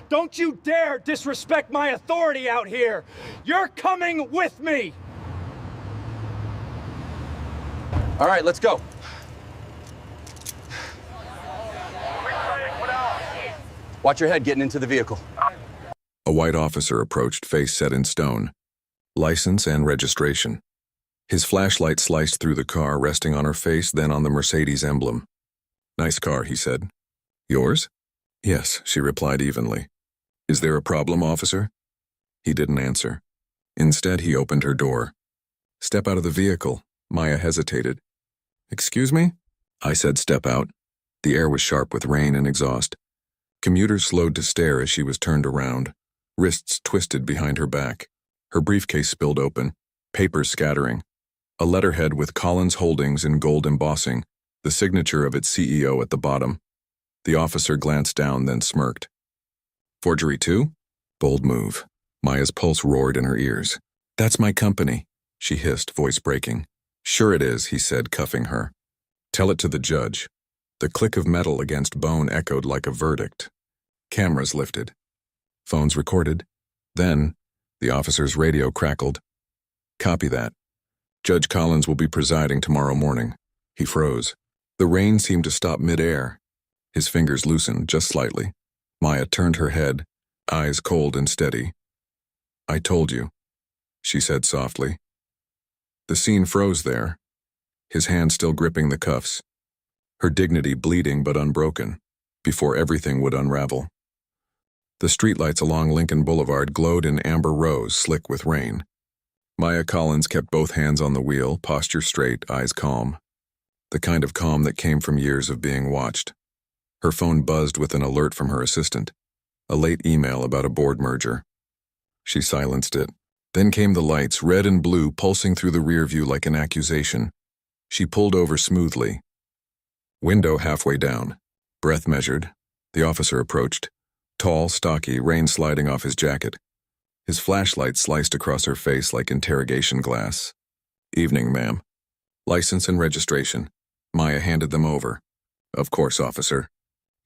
Don't you dare disrespect my authority out here! You're coming with me! All right, let's go. Watch your head getting into the vehicle. A white officer approached, face set in stone. License and registration. His flashlight sliced through the car, resting on her face, then on the Mercedes emblem. "Nice car," he said. "Yours?" "Yes," she replied evenly. "Is there a problem, officer?" He didn't answer. Instead, he opened her door. "Step out of the vehicle." Maya hesitated. "Excuse me?" I said step out. The air was sharp with rain and exhaust. Commuters slowed to stare as she was turned around, wrists twisted behind her back. Her briefcase spilled open, papers scattering. A letterhead with Collins Holdings in gold embossing, the signature of its CEO at the bottom. The officer glanced down, then smirked. "Forgery too?" Bold move. Maya's pulse roared in her ears. "That's my company," she hissed, voice breaking. "Sure it is," he said, cuffing her. "Tell it to the judge." The click of metal against bone echoed like a verdict. Cameras lifted. Phones recorded. Then, the officer's radio crackled. "Copy that. Judge Collins will be presiding tomorrow morning." He froze. The rain seemed to stop mid-air. His fingers loosened, just slightly. Maya turned her head, eyes cold and steady. "I told you," she said softly. The scene froze there, his hand still gripping the cuffs, her dignity bleeding but unbroken, before everything would unravel. The streetlights along Lincoln Boulevard glowed in amber rose, slick with rain. Maya Collins kept both hands on the wheel, posture straight, eyes calm. The kind of calm that came from years of being watched. Her phone buzzed with an alert from her assistant, a late email about a board merger. She silenced it. Then came the lights, red and blue, pulsing through the rear view like an accusation. She pulled over smoothly. Window halfway down. Breath measured. The officer approached. Tall, stocky, rain sliding off his jacket. His flashlight sliced across her face like interrogation glass. "Evening, ma'am." "License and registration." Maya handed them over. "Of course, officer."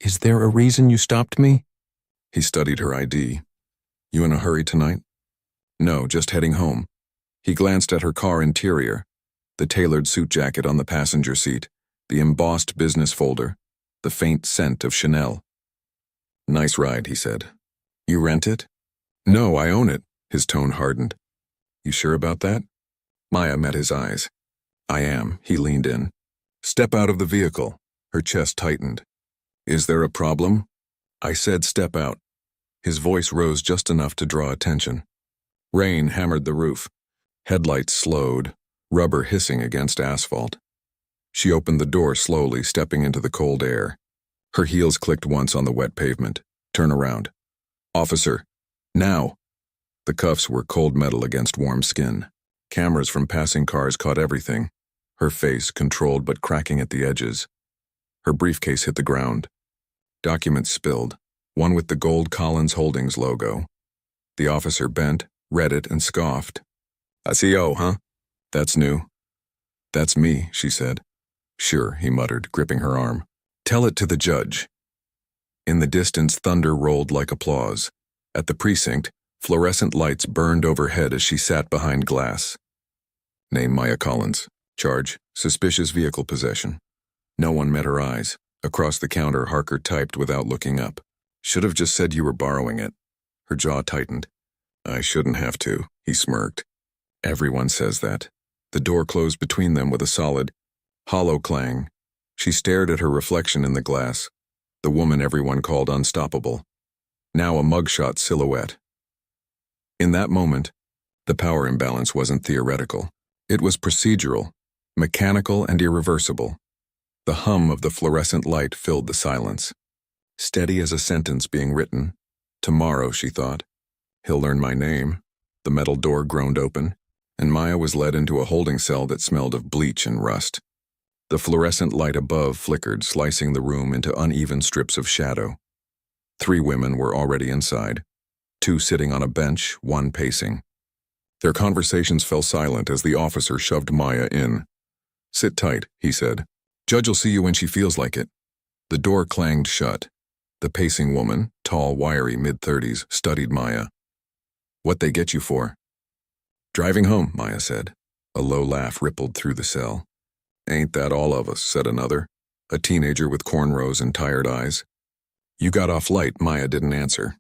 "Is there a reason you stopped me?" He studied her ID. "You in a hurry tonight?" "No, just heading home." He glanced at her car interior, the tailored suit jacket on the passenger seat, the embossed business folder, the faint scent of Chanel. "Nice ride," he said. "You rent it?" "No, I own it." His tone hardened. "You sure about that?" Maya met his eyes. "I am." He leaned in. "Step out of the vehicle." Her chest tightened. "Is there a problem?" I said step out. His voice rose just enough to draw attention. Rain hammered the roof. Headlights slowed, rubber hissing against asphalt. She opened the door slowly, stepping into the cold air. Her heels clicked once on the wet pavement. "Turn around." "Officer, now." The cuffs were cold metal against warm skin. Cameras from passing cars caught everything. Her face, controlled but cracking at the edges. Her briefcase hit the ground. Documents spilled, one with the gold Collins Holdings logo. The officer bent, read it, and scoffed. "SEO, huh? That's new." "That's me," she said. "Sure," he muttered, gripping her arm. "Tell it to the judge." In the distance, thunder rolled like applause. At the precinct, fluorescent lights burned overhead as she sat behind glass. Name Maya Collins. Charge, suspicious vehicle possession. No one met her eyes. Across the counter, Harker typed without looking up. "Should have just said you were borrowing it." Her jaw tightened. "I shouldn't have to," he smirked. "Everyone says that." The door closed between them with a solid, hollow clang. She stared at her reflection in the glass, the woman everyone called unstoppable. Now a mugshot silhouette. In that moment, the power imbalance wasn't theoretical. It was procedural, mechanical and irreversible. The hum of the fluorescent light filled the silence. Steady as a sentence being written. Tomorrow, she thought. He'll learn my name. The metal door groaned open, and Maya was led into a holding cell that smelled of bleach and rust. The fluorescent light above flickered, slicing the room into uneven strips of shadow. 3 women were already inside, 2 sitting on a bench, 1 pacing. Their conversations fell silent as the officer shoved Maya in. "Sit tight," he said. "Judge will see you when she feels like it." The door clanged shut. The pacing woman, tall, wiry, mid-30s, studied Maya. "What they get you for?" "Driving home," Maya said. A low laugh rippled through the cell. "Ain't that all of us," said another, a teenager with cornrows and tired eyes. "You got off light," Maya didn't answer.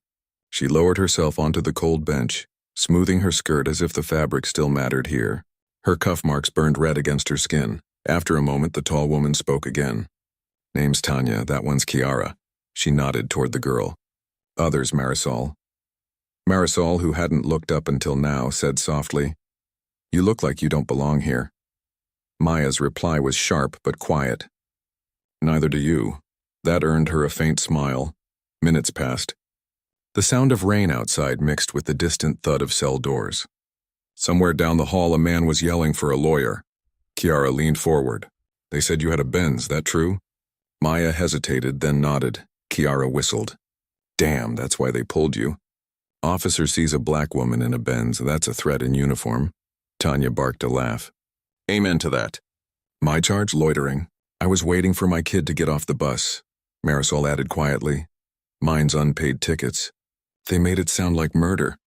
She lowered herself onto the cold bench, smoothing her skirt as if the fabric still mattered here. Her cuff marks burned red against her skin. After a moment, the tall woman spoke again. "Name's Tanya, that one's Kiara." She nodded toward the girl. "Others, Marisol." Marisol, who hadn't looked up until now, said softly, "You look like you don't belong here." Maya's reply was sharp but quiet. "Neither do you." That earned her a faint smile. Minutes passed. The sound of rain outside mixed with the distant thud of cell doors. Somewhere down the hall, a man was yelling for a lawyer. Kiara leaned forward. "They said you had a Benz, that true?" Maya hesitated, then nodded. Kiara whistled. "Damn, that's why they pulled you." "Officer sees a black woman in a Benz, that's a threat in uniform." Tanya barked a laugh. "Amen to that." "My charge, loitering. I was waiting for my kid to get off the bus," Marisol added quietly. "Mine's unpaid tickets." They made it sound like murder.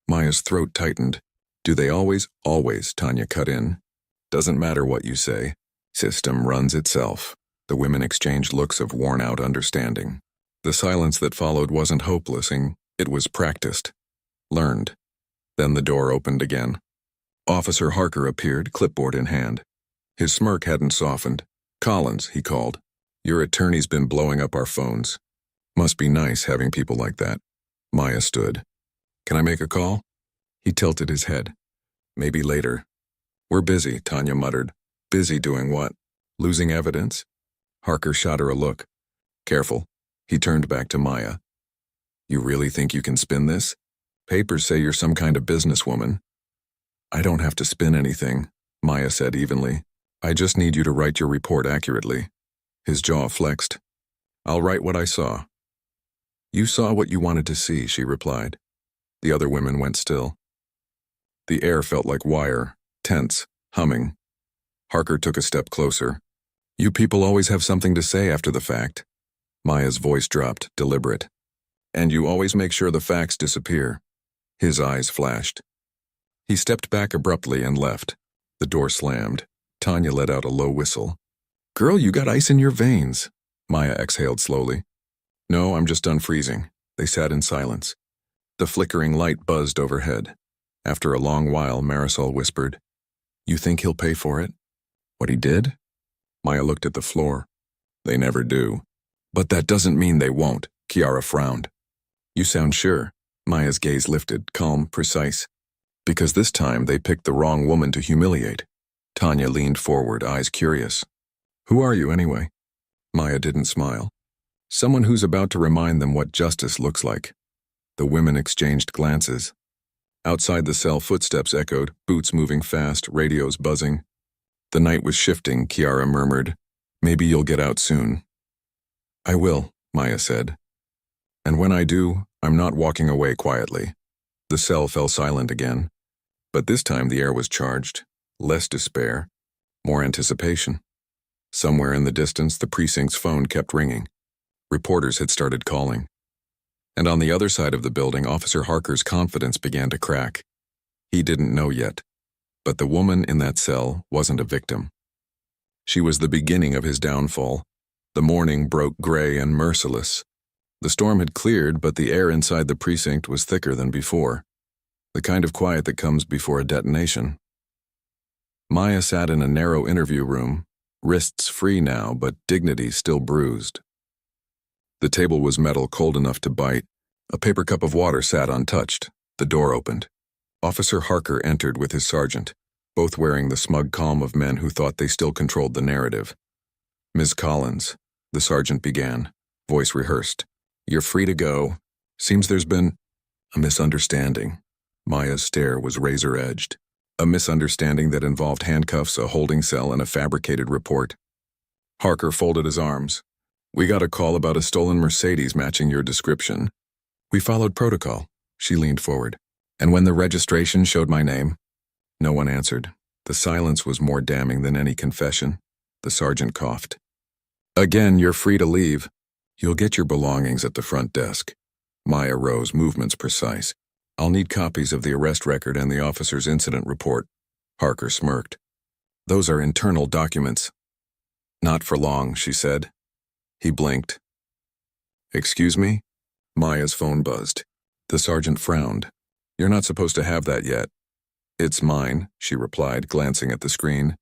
Maya's throat tightened. "Do they always?" "Always," Tanya cut in. "Doesn't matter what you say. System runs itself." The women exchanged looks of worn-out understanding. The silence that followed wasn't hopeless, it was practiced. Learned. Then the door opened again. Officer Harker appeared, clipboard in hand. His smirk hadn't softened. "Collins," he called. "Your attorney's been blowing up our phones. Must be nice having people like that." Maya stood. "Can I make a call?" He tilted his head. "Maybe later." "We're busy," Tanya muttered. "Busy doing what? Losing evidence?" Harker shot her a look. "Careful." He turned back to Maya. "You really think you can spin this? Papers say you're some kind of businesswoman." "I don't have to spin anything," Maya said evenly. "I just need you to write your report accurately." His jaw flexed. "I'll write what I saw." "You saw what you wanted to see," she replied. The other women went still. The air felt like wire, tense, humming. Harker took a step closer. "You people always have something to say after the fact." Maya's voice dropped, deliberate. "And you always make sure the facts disappear." His eyes flashed. He stepped back abruptly and left. The door slammed. Tanya let out a low whistle. "Girl, you got ice in your veins." Maya exhaled slowly. "No, I'm just done freezing." They sat in silence. The flickering light buzzed overhead. After a long while, Marisol whispered, "You think he'll pay for it?" "What he did?" Maya looked at the floor. "They never do." "But that doesn't mean they won't," Kiara frowned. "You sound sure." Maya's gaze lifted, calm, precise. "Because this time they picked the wrong woman to humiliate." Tanya leaned forward, eyes curious. "Who are you, anyway?" Maya didn't smile. "Someone who's about to remind them what justice looks like." The women exchanged glances. Outside the cell, footsteps echoed, boots moving fast, radios buzzing. "The night was shifting," Kiara murmured. "Maybe you'll get out soon." "I will," Maya said. "And when I do, I'm not walking away quietly." The cell fell silent again. But this time the air was charged. Less despair, more anticipation. Somewhere in the distance, the precinct's phone kept ringing. Reporters had started calling. And on the other side of the building, Officer Harker's confidence began to crack. He didn't know yet, but the woman in that cell wasn't a victim. She was the beginning of his downfall. The morning broke gray and merciless. The storm had cleared, but the air inside the precinct was thicker than before. The kind of quiet that comes before a detonation. Maya sat in a narrow interview room, wrists free now, but dignity still bruised. The table was metal, cold enough to bite. A paper cup of water sat untouched. The door opened. Officer Harker entered with his sergeant, both wearing the smug calm of men who thought they still controlled the narrative. "Ms. Collins," the sergeant began, voice rehearsed. "You're free to go. Seems there's been a misunderstanding." Maya's stare was razor-edged. A misunderstanding that involved handcuffs, a holding cell, and a fabricated report. Harker folded his arms. "We got a call about a stolen Mercedes matching your description. We followed protocol." She leaned forward. "And when the registration showed my name?" No one answered. The silence was more damning than any confession. The sergeant coughed. "Again, you're free to leave." You'll get your belongings at the front desk. Maya rose, movements precise. I'll need copies of the arrest record and the officer's incident report. Harker smirked. Those are internal documents. Not for long, she said. He blinked. Excuse me? Maya's phone buzzed. The sergeant frowned. You're not supposed to have that yet. It's mine, she replied, glancing at the screen.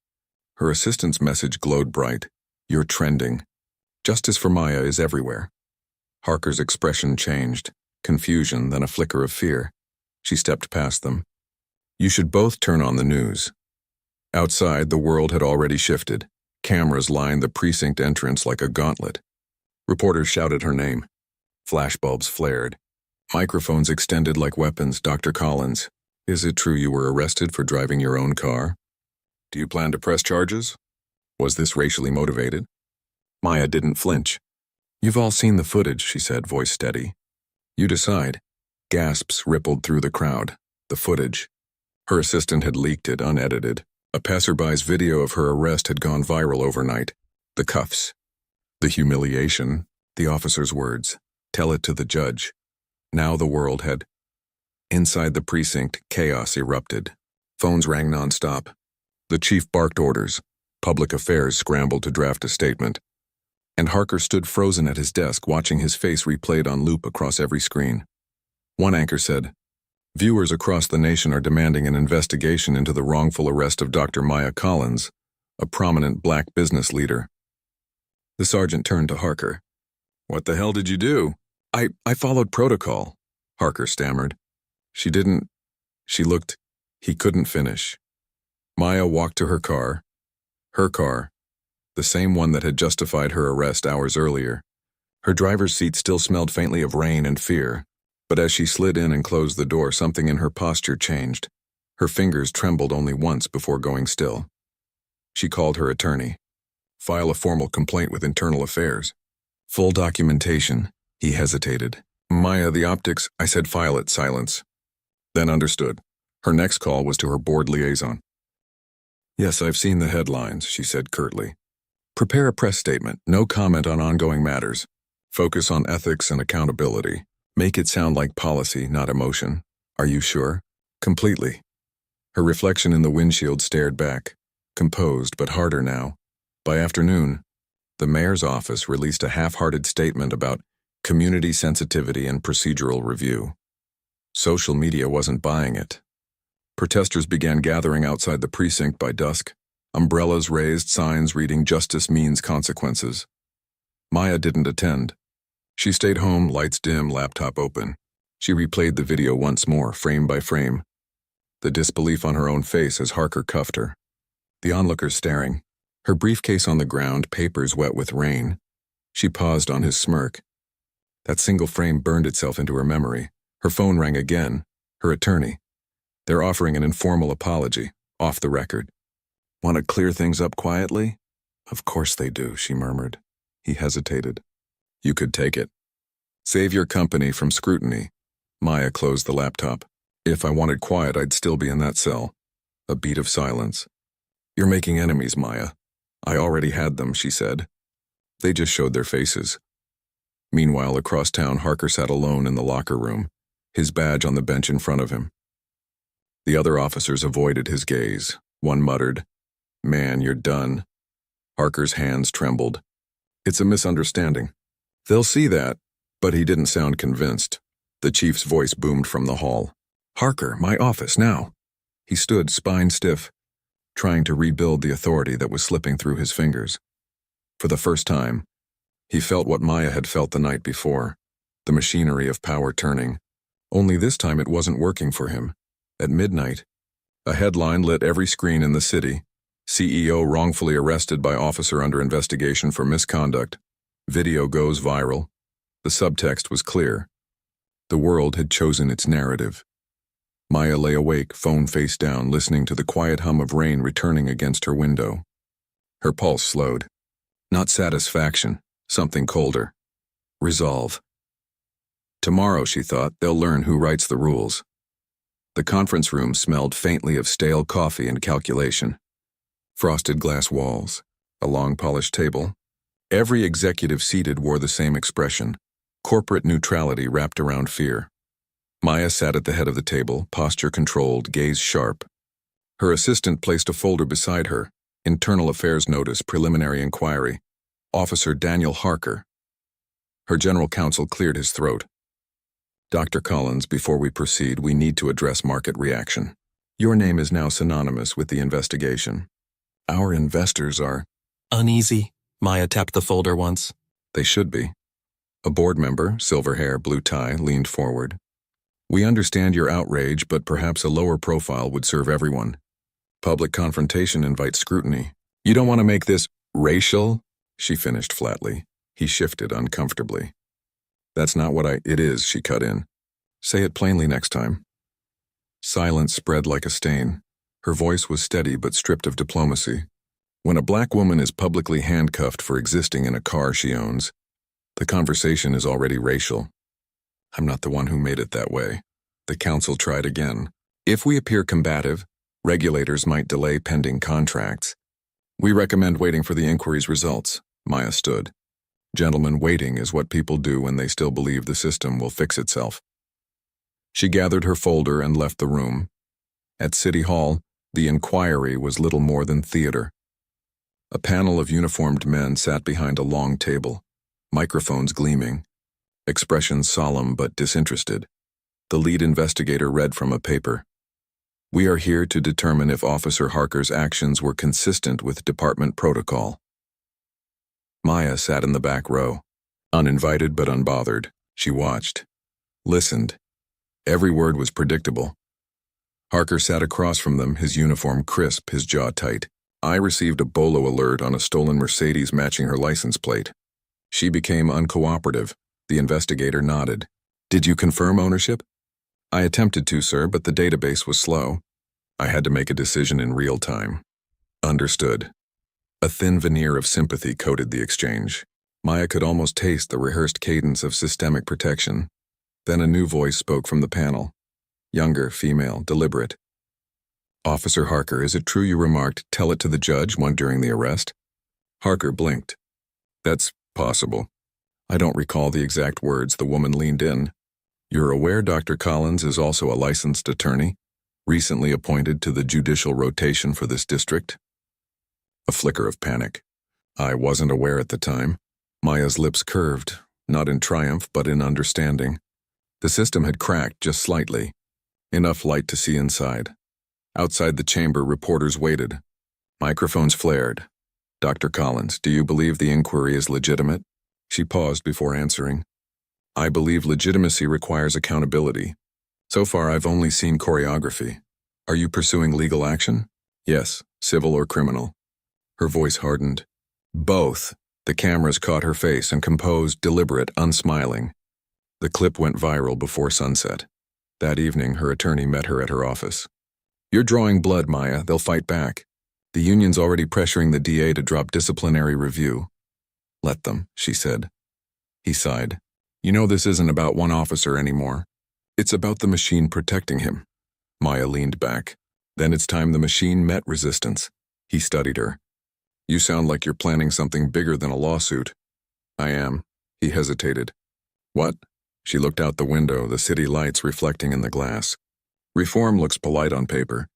Her assistant's message glowed bright. You're trending. Justice for Maya is everywhere. Harker's expression changed. Confusion, then a flicker of fear. She stepped past them. You should both turn on the news. Outside, the world had already shifted. Cameras lined the precinct entrance like a gauntlet. Reporters shouted her name. Flashbulbs flared. Microphones extended like weapons. Dr. Collins, is it true you were arrested for driving your own car? Do you plan to press charges? Was this racially motivated? Maya didn't flinch. You've all seen the footage, she said, voice steady. You decide. Gasps rippled through the crowd. The footage. Her assistant had leaked it, unedited. A passerby's video of her arrest had gone viral overnight. The cuffs. The humiliation. The officer's words. Tell it to the judge. Now the world had. Inside the precinct, chaos erupted. Phones rang nonstop. The chief barked orders. Public affairs scrambled to draft a statement. And Harker stood frozen at his desk, watching his face replayed on loop across every screen. One anchor said, viewers across the nation are demanding an investigation into the wrongful arrest of Dr. Maya Collins, a prominent black business leader. The sergeant turned to Harker. What the hell did you do? I followed protocol, Harker stammered. She didn't. She looked. He couldn't finish. Maya walked to her car. Her car. The same one that had justified her arrest hours earlier. Her driver's seat still smelled faintly of rain and fear, but as she slid in and closed the door, something in her posture changed. Her fingers trembled only once before going still. She called her attorney. File a formal complaint with Internal Affairs. Full documentation. He hesitated. Maya, the optics, I said file it, silence. Then understood. Her next call was to her board liaison. Yes, I've seen the headlines, she said curtly. Prepare a press statement, no comment on ongoing matters. Focus on ethics and accountability. Make it sound like policy, not emotion. Are you sure? Completely. Her reflection in the windshield stared back, composed but harder now. By afternoon, the mayor's office released a half-hearted statement about community sensitivity and procedural review. Social media wasn't buying it. Protesters began gathering outside the precinct by dusk. Umbrellas raised, signs reading "Justice means consequences." Maya didn't attend. She stayed home, lights dim, laptop open. She replayed the video once more, frame by frame. The disbelief on her own face as Harker cuffed her. The onlookers staring. Her briefcase on the ground, papers wet with rain. She paused on his smirk. That single frame burned itself into her memory. Her phone rang again. Her attorney. They're offering an informal apology, off the record. Want to clear things up quietly? Of course they do, she murmured. He hesitated. You could take it. Save your company from scrutiny. Maya closed the laptop. If I wanted quiet, I'd still be in that cell. A beat of silence. You're making enemies, Maya. I already had them, she said. They just showed their faces. Meanwhile, across town, Harker sat alone in the locker room, his badge on the bench in front of him. The other officers avoided his gaze. One muttered, "Man, you're done." Harker's hands trembled. It's a misunderstanding. They'll see that, but he didn't sound convinced. The chief's voice boomed from the hall. Harker, my office, now. He stood, spine stiff, trying to rebuild the authority that was slipping through his fingers. For the first time, he felt what Maya had felt the night before, the machinery of power turning. Only this time it wasn't working for him. At midnight, a headline lit every screen in the city. CEO wrongfully arrested by officer under investigation for misconduct. Video goes viral. The subtext was clear. The world had chosen its narrative. Maya lay awake, phone face down, listening to the quiet hum of rain returning against her window. Her pulse slowed. Not satisfaction, something colder. Resolve. Tomorrow, she thought, they'll learn who writes the rules. The conference room smelled faintly of stale coffee and calculation. Frosted glass walls, a long polished table, Every executive seated wore the same expression, corporate neutrality wrapped around fear. Maya sat at the head of the table, posture controlled, gaze sharp. Her assistant placed a folder beside her, Internal Affairs Notice, Preliminary Inquiry, Officer Daniel Harker. Her general counsel cleared his throat. Dr. Collins, before we proceed, we need to address market reaction. Your name is now synonymous with the investigation. Our investors are uneasy. Maya tapped the folder once. They should be. A board member, silver hair, blue tie, leaned forward. We understand your outrage, but perhaps a lower profile would serve everyone. Public confrontation invites scrutiny. You don't want to make this racial? She finished flatly. He shifted uncomfortably. That's not what it is, she cut in. Say it plainly next time. Silence spread like a stain. Her voice was steady but stripped of diplomacy. When a black woman is publicly handcuffed for existing in a car she owns, the conversation is already racial. I'm not the one who made it that way. The counsel tried again. If we appear combative, regulators might delay pending contracts. We recommend waiting for the inquiry's results. Maya stood. Gentlemen, waiting is what people do when they still believe the system will fix itself. She gathered her folder and left the room. At City Hall, the inquiry was little more than theater. A panel of uniformed men sat behind a long table, microphones gleaming, expressions solemn but disinterested. The lead investigator read from a paper. We are here to determine if Officer Harker's actions were consistent with department protocol. Maya sat in the back row, uninvited but unbothered. She watched, listened. Every word was predictable. Harker sat across from them, his uniform crisp, his jaw tight. I received a BOLO alert on a stolen Mercedes matching her license plate. She became uncooperative. The investigator nodded. Did you confirm ownership? I attempted to, sir, but the database was slow. I had to make a decision in real time. Understood. A thin veneer of sympathy coated the exchange. Maya could almost taste the rehearsed cadence of systemic protection. Then a new voice spoke from the panel. Younger, female, deliberate. Officer Harker, is it true you remarked, tell it to the judge, one during the arrest? Harker blinked. That's possible. I don't recall the exact words. The woman leaned in. You're aware Dr. Collins is also a licensed attorney, recently appointed to the judicial rotation for this district? A flicker of panic. I wasn't aware at the time. Maya's lips curved, not in triumph but in understanding. The system had cracked just slightly. Enough light to see inside. Outside the chamber, reporters waited. Microphones flared. Dr. Collins, do you believe the inquiry is legitimate? She paused before answering. I believe legitimacy requires accountability. So far, I've only seen choreography. Are you pursuing legal action? Yes, civil or criminal. Her voice hardened. Both. The cameras caught her face and composed, deliberate, unsmiling. The clip went viral before sunset. That evening, her attorney met her at her office. You're drawing blood, Maya. They'll fight back. The union's already pressuring the DA to drop disciplinary review. Let them, she said. He sighed. You know this isn't about one officer anymore. It's about the machine protecting him. Maya leaned back. Then it's time the machine met resistance. He studied her. You sound like you're planning something bigger than a lawsuit. I am. He hesitated. What? She looked out the window, the city lights reflecting in the glass. Reform looks polite on paper.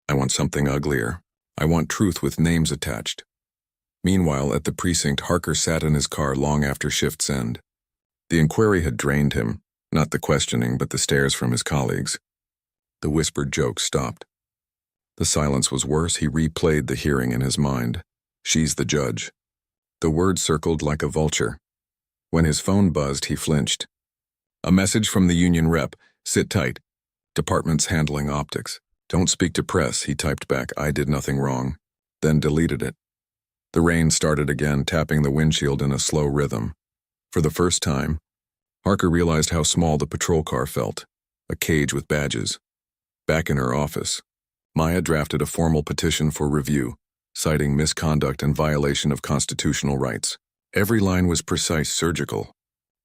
I want something uglier. I want truth with names attached. Meanwhile, at the precinct, Harker sat in his car long after shift's end. The inquiry had drained him, not the questioning, but the stares from his colleagues. The whispered jokes stopped. The silence was worse. He replayed the hearing in his mind. She's the judge. The word circled like a vulture. When his phone buzzed, he flinched. A message from the union rep. Sit tight. Department's handling optics. Don't speak to press, he typed back. I did nothing wrong. Then deleted it. The rain started again, tapping the windshield in a slow rhythm. For the first time, Harker realized how small the patrol car felt. A cage with badges. Back in her office, Maya drafted a formal petition for review, citing misconduct and violation of constitutional rights. Every line was precise, surgical.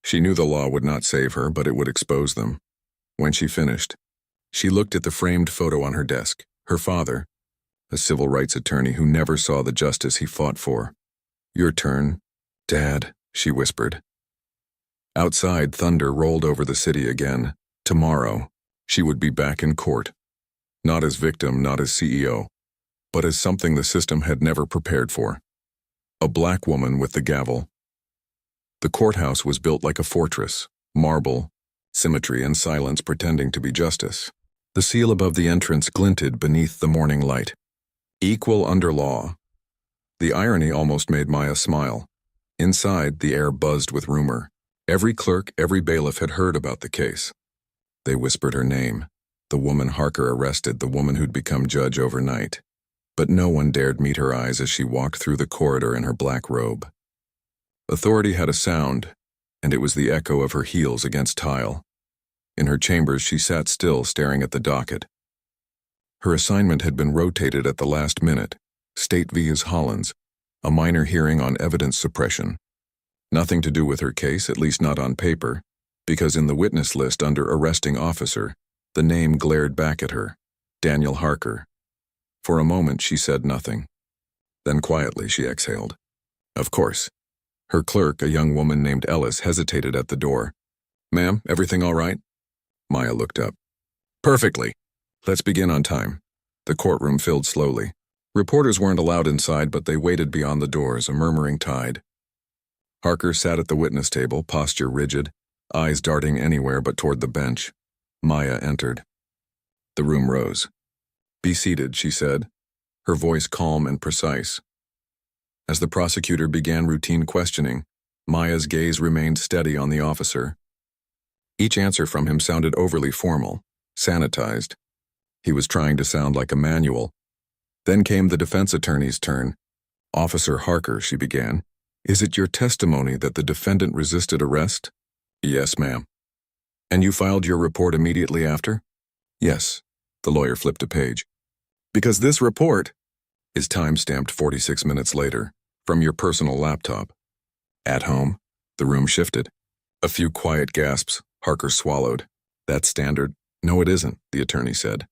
She knew the law would not save her, but it would expose them. When she finished, she looked at the framed photo on her desk. Her father, a civil rights attorney who never saw the justice he fought for. Your turn. "Dad," she whispered. Outside, thunder rolled over the city again. Tomorrow, she would be back in court. Not as victim, not as CEO, but as something the system had never prepared for. A black woman with the gavel. The courthouse was built like a fortress, marble, symmetry and silence pretending to be justice. The seal above the entrance glinted beneath the morning light. Equal under law. The irony almost made Maya smile. Inside, the air buzzed with rumor. Every clerk, every bailiff had heard about the case. They whispered her name, the woman Harker arrested, the woman who'd become judge overnight. But no one dared meet her eyes as she walked through the corridor in her black robe. Authority had a sound, and it was the echo of her heels against tile. In her chambers, she sat still, staring at the docket. Her assignment had been rotated at the last minute. State vs. Hollins, a minor hearing on evidence suppression. Nothing to do with her case, at least not on paper, because in the witness list under arresting officer, the name glared back at her, Daniel Harker. For a moment, she said nothing. Then quietly, she exhaled. Of course. Her clerk, a young woman named Ellis, hesitated at the door. "Ma'am, everything all right?" Maya looked up. "Perfectly. Let's begin on time." The courtroom filled slowly. Reporters weren't allowed inside, but they waited beyond the doors, a murmuring tide. Harker sat at the witness table, posture rigid, eyes darting anywhere but toward the bench. Maya entered. The room rose. "Be seated," she said, her voice calm and precise. As the prosecutor began routine questioning, Maya's gaze remained steady on the officer. Each answer from him sounded overly formal, sanitized. He was trying to sound like a manual. Then came the defense attorney's turn. "Officer Harker," she began, "is it your testimony that the defendant resisted arrest?" "Yes, ma'am." "And you filed your report immediately after?" "Yes." The lawyer flipped a page. "Because this report is time-stamped 46 minutes later, from your personal laptop." At home, the room shifted. A few quiet gasps. Harker swallowed. "That's standard." "No, it isn't," the attorney said.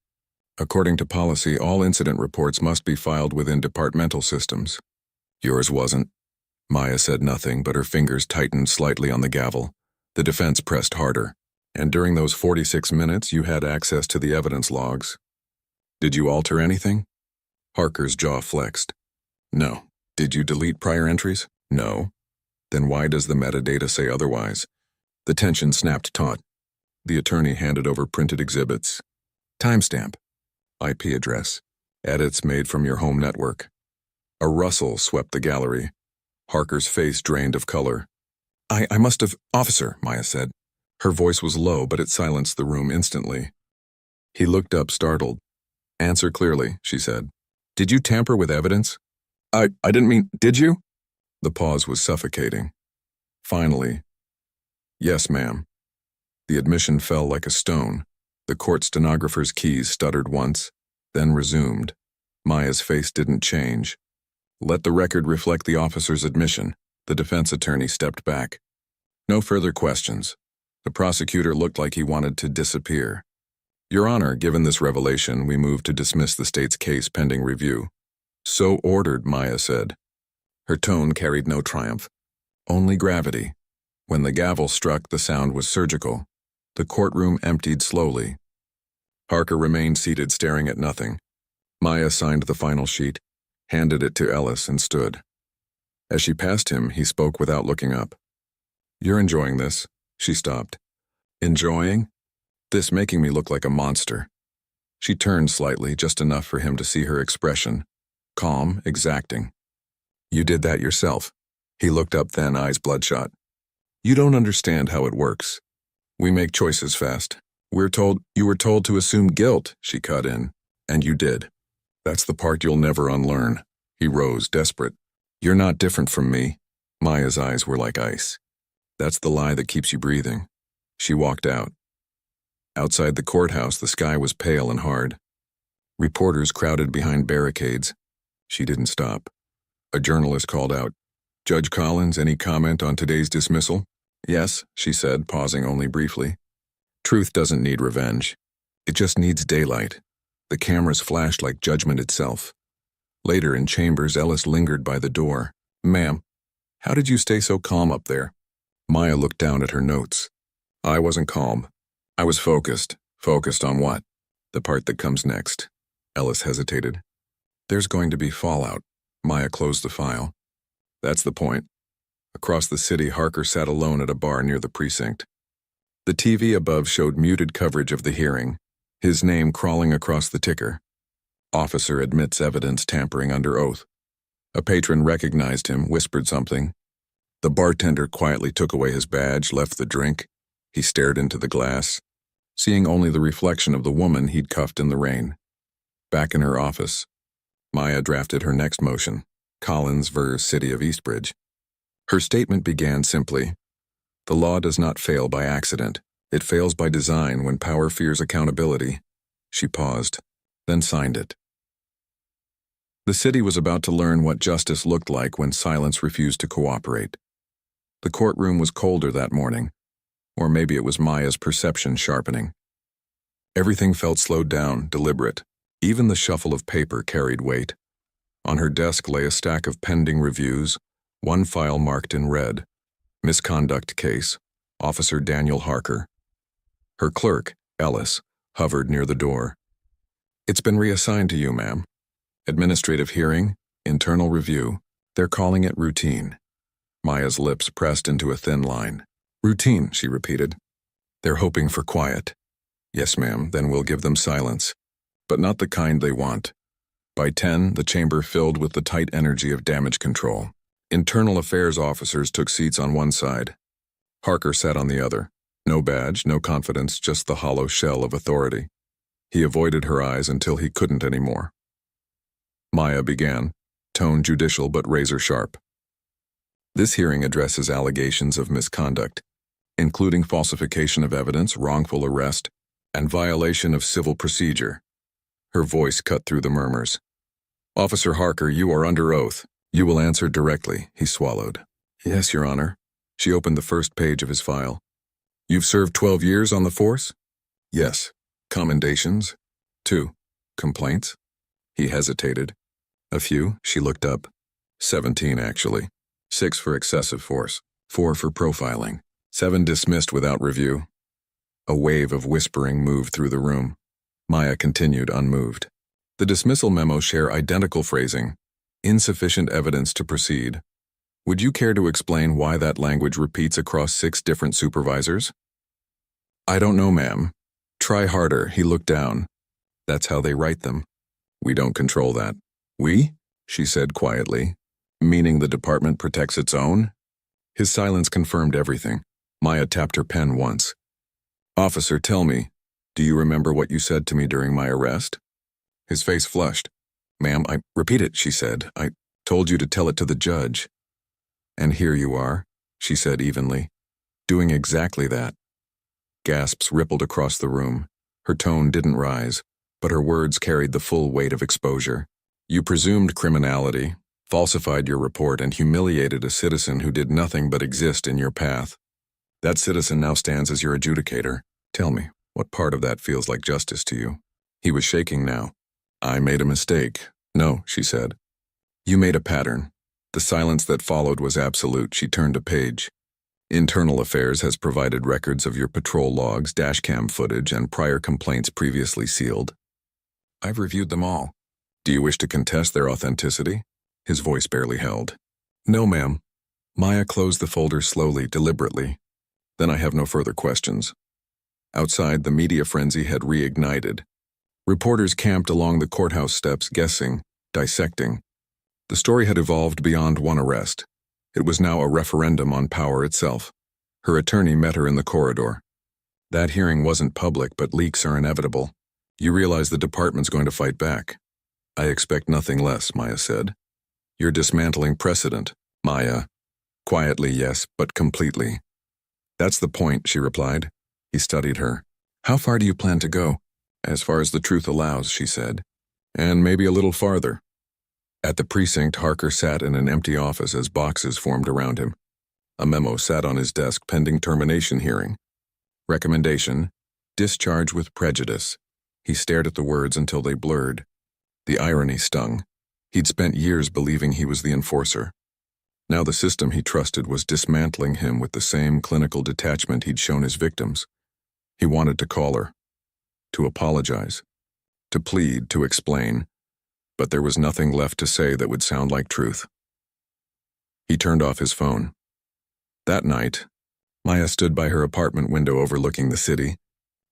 "According to policy, all incident reports must be filed within departmental systems. Yours wasn't." Maya said nothing, but her fingers tightened slightly on the gavel. The defense pressed harder. "And during those 46 minutes, you had access to the evidence logs. Did you alter anything?" Harker's jaw flexed. "No." "Did you delete prior entries?" "No." "Then why does the metadata say otherwise?" The tension snapped taut. The attorney handed over printed exhibits. Timestamp. IP address. Edits made from your home network. A rustle swept the gallery. Harker's face drained of color. I must have— Officer," Maya said. Her voice was low, but it silenced the room instantly. He looked up, startled. "Answer clearly," she said. "Did you tamper with evidence?" I didn't mean— Did you?" The pause was suffocating. Finally, "Yes, ma'am." The admission fell like a stone. The court stenographer's keys stuttered once, then resumed. Maya's face didn't change. "Let the record reflect the officer's admission." The defense attorney stepped back. No further questions. The prosecutor looked like he wanted to disappear. "Your Honor, given this revelation, we move to dismiss the state's case pending review." "So ordered," Maya said. Her tone carried no triumph, only gravity. When the gavel struck, the sound was surgical. The courtroom emptied slowly. Harker remained seated, staring at nothing. Maya signed the final sheet, handed it to Ellis, and stood. As she passed him, he spoke without looking up. "You're enjoying this?" She stopped. "Enjoying? This making me look like a monster." She turned slightly, just enough for him to see her expression. Calm, exacting. "You did that yourself." He looked up then, eyes bloodshot. "You don't understand how it works. We make choices fast. You were told to assume guilt," she cut in. "And you did. That's the part you'll never unlearn." He rose, desperate. "You're not different from me." Maya's eyes were like ice. "That's the lie that keeps you breathing." She walked out. Outside the courthouse, the sky was pale and hard. Reporters crowded behind barricades. She didn't stop. A journalist called out, "Judge Collins, any comment on today's dismissal?" "Yes," she said, pausing only briefly. "Truth doesn't need revenge. It just needs daylight." The cameras flashed like judgment itself. Later in chambers, Ellis lingered by the door. "Ma'am." How did you stay so calm up there? Maya looked down at her notes. I wasn't calm. I was focused. Focused on what? The part that comes next. Ellis hesitated. There's going to be fallout. Maya closed the file. That's the point. Across the city, Harker sat alone at a bar near the precinct. The TV above showed muted coverage of the hearing, his name crawling across the ticker. Officer admits evidence tampering under oath. A patron recognized him, whispered something. The bartender quietly took away his badge, left the drink. He stared into the glass, seeing only the reflection of the woman he'd cuffed in the rain. Back in her office, Maya drafted her next motion, Collins v. City of Eastbridge. Her statement began simply, "The law does not fail by accident. It fails by design when power fears accountability." She paused, then signed it. The city was about to learn what justice looked like when silence refused to cooperate. The courtroom was colder that morning, or maybe it was Maya's perception sharpening. Everything felt slowed down, deliberate. Even the shuffle of paper carried weight. On her desk lay a stack of pending reviews, one file marked in red. Misconduct case, Officer Daniel Harker. Her clerk, Ellis, hovered near the door. It's been reassigned to you, ma'am. Administrative hearing, internal review. They're calling it routine. Maya's lips pressed into a thin line. Routine, she repeated. They're hoping for quiet. Yes, ma'am, then we'll give them silence. But not the kind they want. By 10, the chamber filled with the tight energy of damage control. Internal affairs officers took seats on one side. Harker sat on the other. No badge, no confidence, just the hollow shell of authority. He avoided her eyes until he couldn't anymore. Maya began, tone judicial but razor sharp. This hearing addresses allegations of misconduct, including falsification of evidence, wrongful arrest, and violation of civil procedure. Her voice cut through the murmurs. Officer Harker, you are under oath. You will answer directly, he swallowed. Yes, Your Honor. She opened the first page of his file. You've served 12 years on the force? Yes. Commendations? 2. Complaints? He hesitated. A few, she looked up. 17, actually. 6 for excessive force. 4 for profiling. 7 dismissed without review. A wave of whispering moved through the room. Maya continued unmoved. The dismissal memos share identical phrasing. Insufficient evidence to proceed. Would you care to explain why that language repeats across 6 different supervisors? I don't know, ma'am. Try harder, he looked down. That's how they write them. We don't control that. We? She said quietly. Meaning the department protects its own? His silence confirmed everything. Maya tapped her pen once. Officer, tell me, do you remember what you said to me during my arrest? His face flushed. Ma'am, repeat it, she said. I told you to tell it to the judge. And here you are, she said evenly, doing exactly that. Gasps rippled across the room. Her tone didn't rise, but her words carried the full weight of exposure. You presumed criminality, falsified your report, and humiliated a citizen who did nothing but exist in your path. That citizen now stands as your adjudicator. Tell me, what part of that feels like justice to you? He was shaking now. I made a mistake. No, she said. You made a pattern. The silence that followed was absolute. She turned a page. Internal Affairs has provided records of your patrol logs, dashcam footage, and prior complaints previously sealed. I've reviewed them all. Do you wish to contest their authenticity? His voice barely held. No, ma'am. Maya closed the folder slowly, deliberately. Then I have no further questions. Outside, the media frenzy had reignited. Reporters camped along the courthouse steps, guessing, dissecting. The story had evolved beyond one arrest. It was now a referendum on power itself. Her attorney met her in the corridor. That hearing wasn't public, but leaks are inevitable. You realize the department's going to fight back. I expect nothing less, Maya said. You're dismantling precedent, Maya. Quietly, yes, but completely. That's the point, she replied. He studied her. How far do you plan to go? As far as the truth allows, she said. And maybe a little farther. At the precinct, Harker sat in an empty office as boxes formed around him. A memo sat on his desk pending termination hearing. Recommendation, discharge with prejudice. He stared at the words until they blurred. The irony stung. He'd spent years believing he was the enforcer. Now the system he trusted was dismantling him with the same clinical detachment he'd shown his victims. He wanted to call her, to apologize, to plead, to explain, but there was nothing left to say that would sound like truth. He turned off his phone. That night, Maya stood by her apartment window overlooking the city.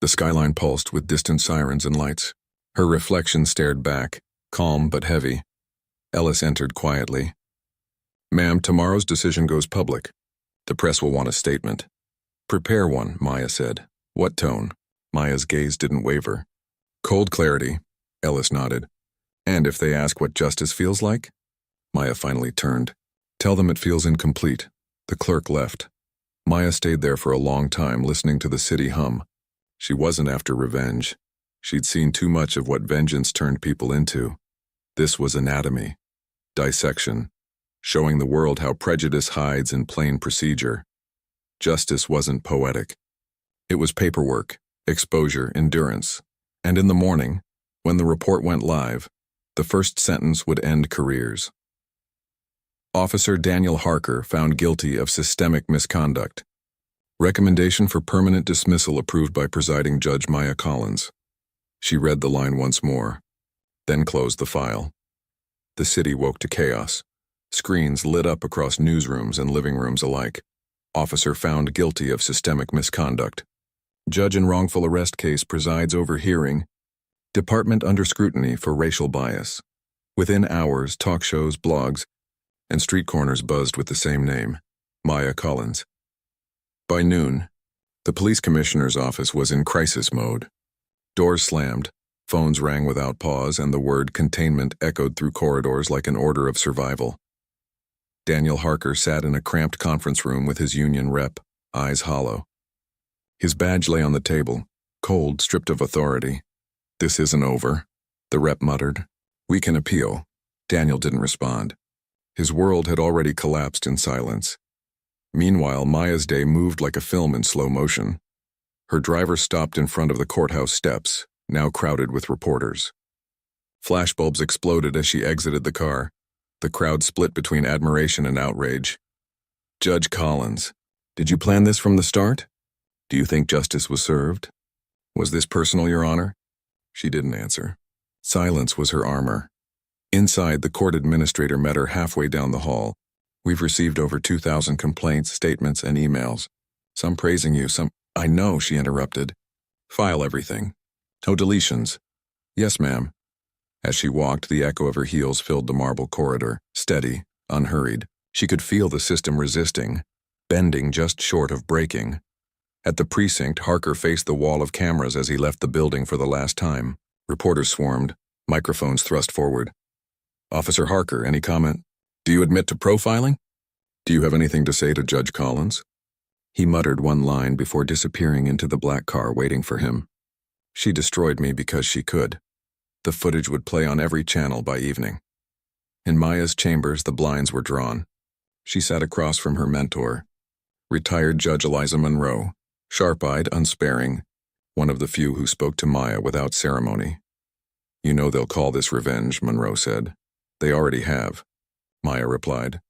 The skyline pulsed with distant sirens and lights. Her reflection stared back, calm but heavy. Ellis entered quietly. "Ma'am, tomorrow's decision goes public. The press will want a statement." "Prepare one," Maya said. "What tone?" Maya's gaze didn't waver. "Cold clarity," Ellis nodded. "And if they ask what justice feels like?" Maya finally turned. "Tell them it feels incomplete." The clerk left. Maya stayed there for a long time, listening to the city hum. She wasn't after revenge. She'd seen too much of what vengeance turned people into. This was anatomy, dissection, showing the world how prejudice hides in plain procedure. Justice wasn't poetic. It was paperwork, exposure, endurance. And in the morning, when the report went live, the first sentence would end careers. Officer Daniel Harker found guilty of systemic misconduct. Recommendation for permanent dismissal approved by presiding Judge Maya Collins. She read the line once more, then closed the file. The city woke to chaos. Screens lit up across newsrooms and living rooms alike. Officer found guilty of systemic misconduct. Judge in wrongful arrest case presides over hearing. Department under scrutiny for racial bias. Within hours, talk shows, blogs, and street corners buzzed with the same name, Maya Collins. By noon, the police commissioner's office was in crisis mode. Doors slammed, phones rang without pause, and the word containment echoed through corridors like an order of survival. Daniel Harker sat in a cramped conference room with his union rep, eyes hollow. His badge lay on the table, cold, stripped of authority. "This isn't over," the rep muttered. "We can appeal." Daniel didn't respond. His world had already collapsed in silence. Meanwhile, Maya's day moved like a film in slow motion. Her driver stopped in front of the courthouse steps, now crowded with reporters. Flashbulbs exploded as she exited the car. The crowd split between admiration and outrage. "Judge Collins, did you plan this from the start? Do you think justice was served? Was this personal, Your Honor?" She didn't answer. Silence was her armor. Inside, the court administrator met her halfway down the hall. "We've received over 2,000 complaints, statements, and emails. Some praising you, some—" "I know," she interrupted. "File everything. No deletions." "Yes, ma'am." As she walked, the echo of her heels filled the marble corridor, steady, unhurried. She could feel the system resisting, bending just short of breaking. At the precinct, Harker faced the wall of cameras as he left the building for the last time. Reporters swarmed, microphones thrust forward. "Officer Harker, any comment? Do you admit to profiling? Do you have anything to say to Judge Collins?" He muttered one line before disappearing into the black car waiting for him. "She destroyed me because she could." The footage would play on every channel by evening. In Maya's chambers, the blinds were drawn. She sat across from her mentor, retired Judge Eliza Monroe, sharp-eyed, unsparing, one of the few who spoke to Maya without ceremony. "You know they'll call this revenge," Monroe said. "They already have," Maya replied.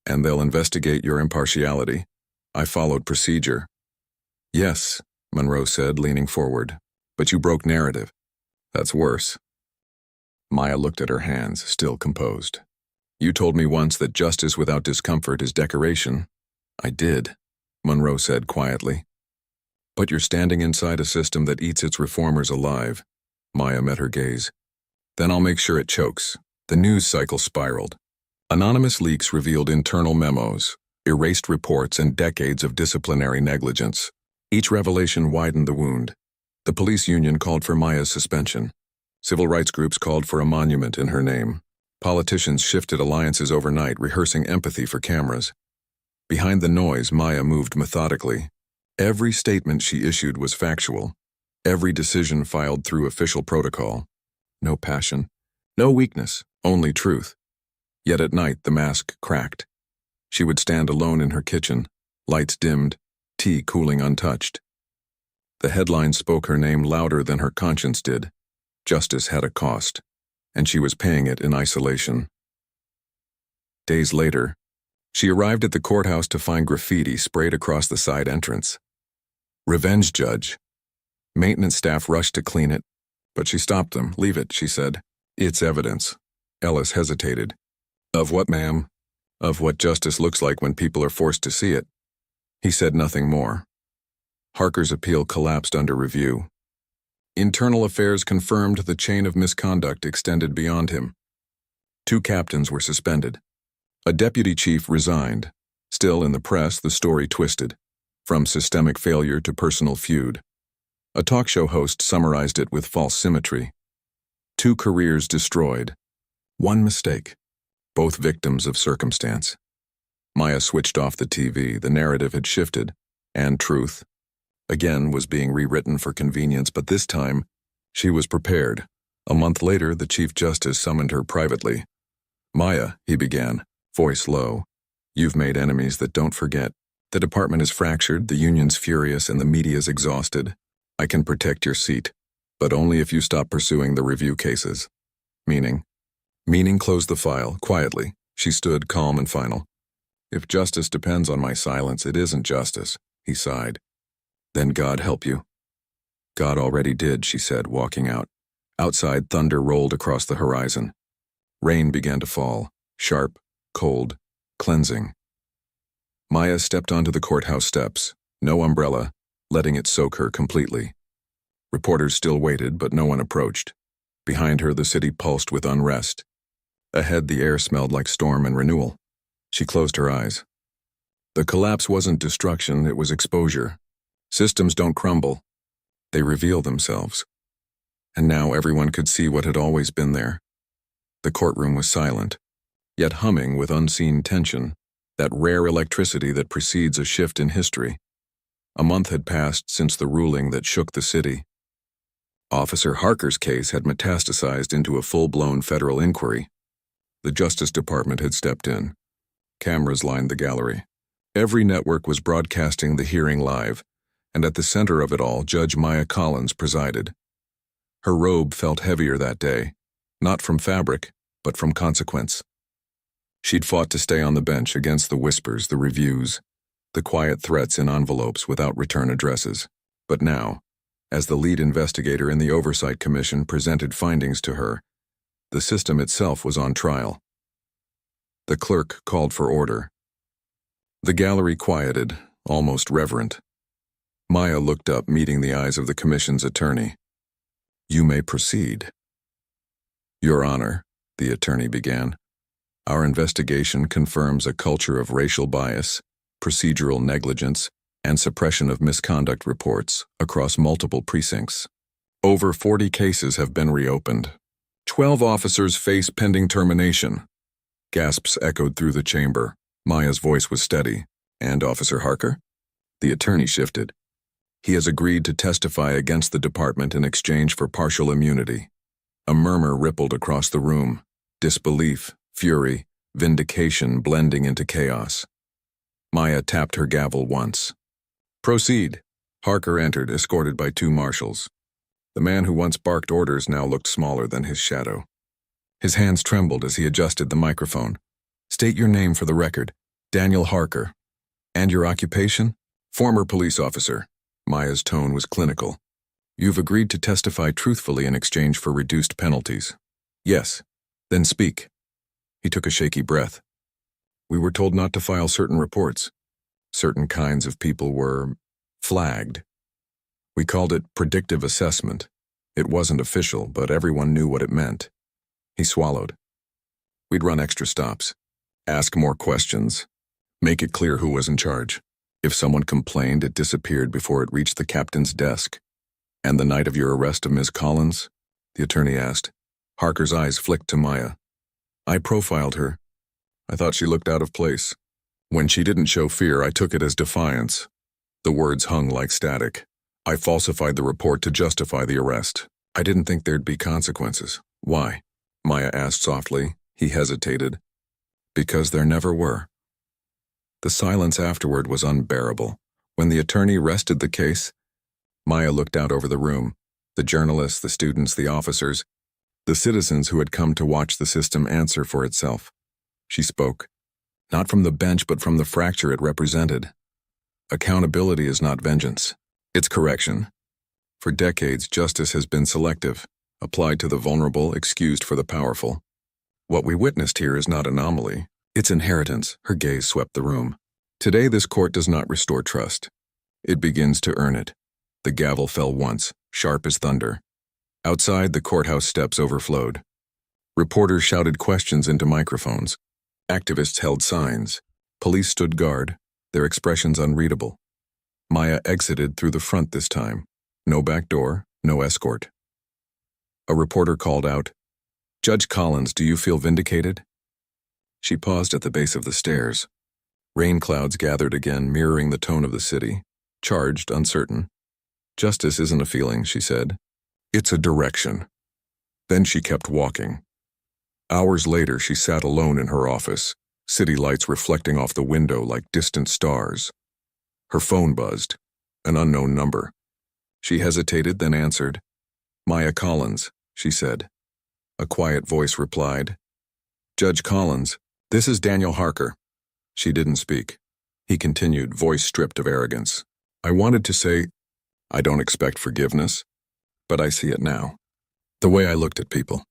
"And they'll investigate your impartiality. I followed procedure." "Yes," Monroe said, leaning forward. "But you broke narrative." "That's worse." Maya looked at her hands, still composed. "You told me once that justice without discomfort is decoration." "I did," Monroe said quietly. "But you're standing inside a system that eats its reformers alive." Maya met her gaze. "Then I'll make sure it chokes." The news cycle spiraled. Anonymous leaks revealed internal memos, erased reports, and decades of disciplinary negligence. Each revelation widened the wound. The police union called for Maya's suspension. Civil rights groups called for a monument in her name. Politicians shifted alliances overnight, rehearsing empathy for cameras. Behind the noise, Maya moved methodically. Every statement she issued was factual. Every decision filed through official protocol. No passion, no weakness, only truth. Yet at night, the mask cracked. She would stand alone in her kitchen, lights dimmed, tea cooling untouched. The headlines spoke her name louder than her conscience did. Justice had a cost, and she was paying it in isolation. Days later, She arrived at the courthouse to find graffiti sprayed across the side entrance. "Revenge judge." Maintenance staff rushed to clean it, but she stopped them. "Leave it," she said. "It's evidence." Ellis hesitated. "Of what, ma'am?" "Of what justice looks like when people are forced to see it." He said nothing more. Harker's appeal collapsed under review. Internal Affairs confirmed the chain of misconduct extended beyond him. 2 captains were suspended. A deputy chief resigned. Still, in the press, the story twisted, from systemic failure to personal feud. A talk show host summarized it with false symmetry. 2 careers destroyed. 1 mistake. Both victims of circumstance. Maya switched off the TV. The narrative had shifted, and truth, again, was being rewritten for convenience, but this time, she was prepared. A month later, the Chief Justice summoned her privately. "Maya," he began, voice low, "you've made enemies that don't forget. The department is fractured, the union's furious, and the media's exhausted. I can protect your seat, but only if you stop pursuing the review cases." Meaning? Meaning closed the file, quietly. She stood, calm and final. "If justice depends on my silence, it isn't justice," he sighed. "Then God help you." "God already did," she said, walking out. Outside, thunder rolled across the horizon. Rain began to fall, sharp, cold, cleansing. Maya stepped onto the courthouse steps, no umbrella, letting it soak her completely. Reporters still waited, but no one approached. Behind her, the city pulsed with unrest. Ahead, the air smelled like storm and renewal. She closed her eyes. The collapse wasn't destruction, it was exposure. Systems don't crumble. They reveal themselves. And now everyone could see what had always been there. The courtroom was silent, yet humming with unseen tension, that rare electricity that precedes a shift in history. A month had passed since the ruling that shook the city. Officer Harker's case had metastasized into a full-blown federal inquiry. The Justice Department had stepped in. Cameras lined the gallery. Every network was broadcasting the hearing live, and at the center of it all, Judge Maya Collins presided. Her robe felt heavier that day, not from fabric, but from consequence. She'd fought to stay on the bench against the whispers, the reviews, the quiet threats in envelopes without return addresses. But now, as the lead investigator in the Oversight Commission presented findings to her, the system itself was on trial. The clerk called for order. The gallery quieted, almost reverent. Maya looked up, meeting the eyes of the commission's attorney. "You may proceed." "Your Honor," the attorney began, "our investigation confirms a culture of racial bias, procedural negligence, and suppression of misconduct reports across multiple precincts. Over 40 cases have been reopened. 12 officers face pending termination." Gasps echoed through the chamber. Maya's voice was steady. "And Officer Harker?" The attorney shifted. "He has agreed to testify against the department in exchange for partial immunity." A murmur rippled across the room. Disbelief, fury, vindication blending into chaos. Maya tapped her gavel once. "Proceed." Harker entered, escorted by 2 marshals. The man who once barked orders now looked smaller than his shadow. His hands trembled as he adjusted the microphone. "State your name for the record." "Daniel Harker." "And your occupation?" "Former police officer." Maya's tone was clinical. "You've agreed to testify truthfully in exchange for reduced penalties." "Yes." "Then speak." He took a shaky breath. "We were told not to file certain reports. Certain kinds of people were flagged. We called it predictive assessment. It wasn't official, but everyone knew what it meant." He swallowed. "We'd run extra stops, ask more questions, make it clear who was in charge. If someone complained, it disappeared before it reached the captain's desk." "And the night of your arrest of Ms. Collins?" the attorney asked. Harker's eyes flicked to Maya. "I profiled her. I thought she looked out of place. When she didn't show fear, I took it as defiance." The words hung like static. "I falsified the report to justify the arrest. I didn't think there'd be consequences." "Why?" Maya asked softly. He hesitated. "Because there never were." The silence afterward was unbearable. When the attorney rested the case, Maya looked out over the room. The journalists, the students, the officers, the citizens who had come to watch the system answer for itself. She spoke. Not from the bench, but from the fracture it represented. Accountability is not vengeance. It's correction. For decades, justice has been selective, applied to the vulnerable, excused for the powerful. What we witnessed here is not anomaly. It's inheritance. Her gaze swept the room. Today, this court does not restore trust. It begins to earn it. The gavel fell once, sharp as thunder. Outside, the courthouse steps overflowed. Reporters shouted questions into microphones. Activists held signs. Police stood guard, their expressions unreadable. Maya exited through the front this time. No back door, no escort. A reporter called out, "Judge Collins, do you feel vindicated?" She paused at the base of the stairs. Rain clouds gathered again, mirroring the tone of the city. Charged, uncertain. "Justice isn't a feeling," she said. "It's a direction." Then she kept walking. Hours later, she sat alone in her office, city lights reflecting off the window like distant stars. Her phone buzzed, an unknown number. She hesitated, then answered. "Maya Collins," she said. A quiet voice replied. "Judge Collins, this is Daniel Harker." She didn't speak. He continued, voice stripped of arrogance. "I wanted to say, I don't expect forgiveness, but I see it now. The way I looked at people.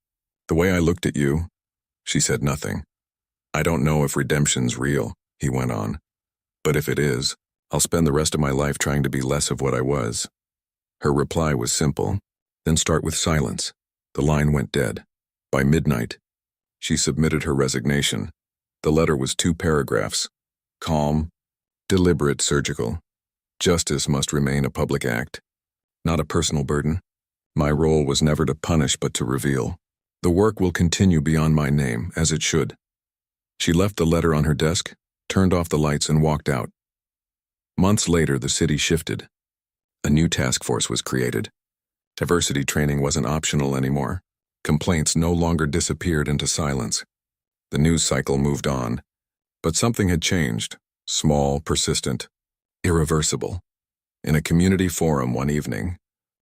The way I looked at you." She said nothing. "I don't know if redemption's real," he went on. "But if it is, I'll spend the rest of my life trying to be less of what I was." Her reply was simple. "Then start with silence." The line went dead. By midnight, she submitted her resignation. The letter was 2 paragraphs. Calm, deliberate, surgical. Justice must remain a public act, not a personal burden. My role was never to punish but to reveal. The work will continue beyond my name, as it should. She left the letter on her desk, turned off the lights, and walked out. Months later, the city shifted. A new task force was created. Diversity training wasn't optional anymore. Complaints no longer disappeared into silence. The news cycle moved on. But something had changed. Small, persistent, irreversible. In a community forum one evening,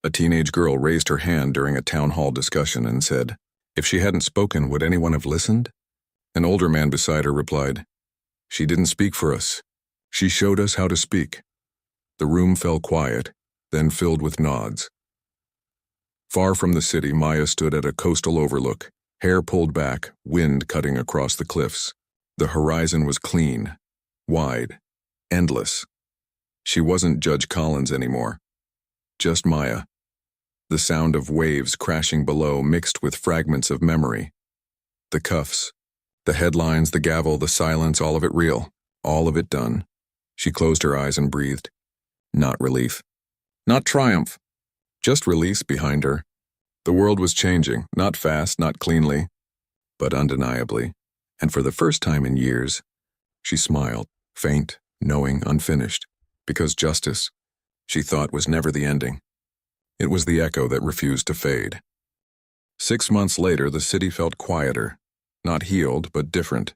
a teenage girl raised her hand during a town hall discussion and said, "If she hadn't spoken, would anyone have listened?" An older man beside her replied, "She didn't speak for us. She showed us how to speak." The room fell quiet, then filled with nods. Far from the city, Maya stood at a coastal overlook, hair pulled back, wind cutting across the cliffs. The horizon was clean, wide, endless. She wasn't Judge Collins anymore. Just Maya. The sound of waves crashing below mixed with fragments of memory. The cuffs, the headlines, the gavel, the silence, all of it real, all of it done. She closed her eyes and breathed. Not relief. Not triumph. Just release behind her. The world was changing, not fast, not cleanly, but undeniably. And for the first time in years, she smiled, faint, knowing, unfinished, because justice, she thought, was never the ending. It was the echo that refused to fade. 6 months later, the city felt quieter, not healed, but different.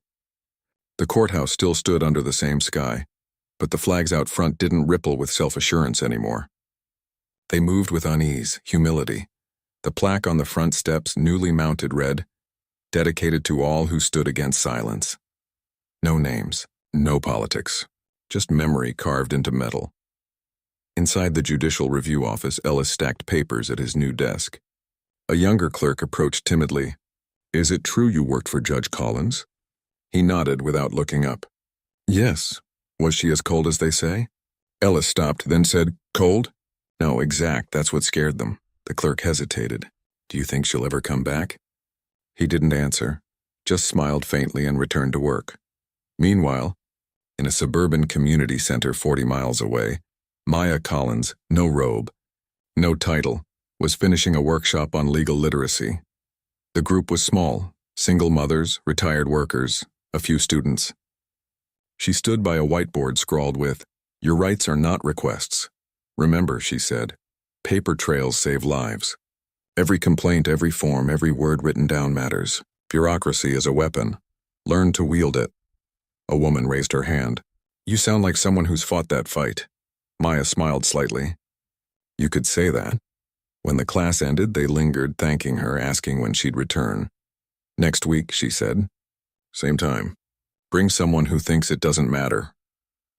The courthouse still stood under the same sky, but the flags out front didn't ripple with self-assurance anymore. They moved with unease, humility. The plaque on the front steps, newly mounted, read, "Dedicated to all who stood against silence." No names, no politics, just memory carved into metal. Inside the Judicial Review office, Ellis stacked papers at his new desk. A younger clerk approached timidly. "Is it true you worked for Judge Collins?" He nodded without looking up. "Yes. Was she as cold as they say?" Ellis stopped, then said, "Cold?" "No, exact. That's what scared them." The clerk hesitated. "Do you think she'll ever come back?" He didn't answer, just smiled faintly and returned to work. Meanwhile, in a suburban community center 40 miles away, Maya Collins, no robe, no title, was finishing a workshop on legal literacy. The group was small, single mothers, retired workers, a few students. She stood by a whiteboard scrawled with, "Your rights are not requests. Remember," she said, "paper trails save lives. Every complaint, every form, every word written down matters. Bureaucracy is a weapon. Learn to wield it." A woman raised her hand. "You sound like someone who's fought that fight." Maya smiled slightly. "You could say that." When the class ended, they lingered, thanking her, asking when she'd return. "Next week," she said. "Same time." Bring someone who thinks it doesn't matter.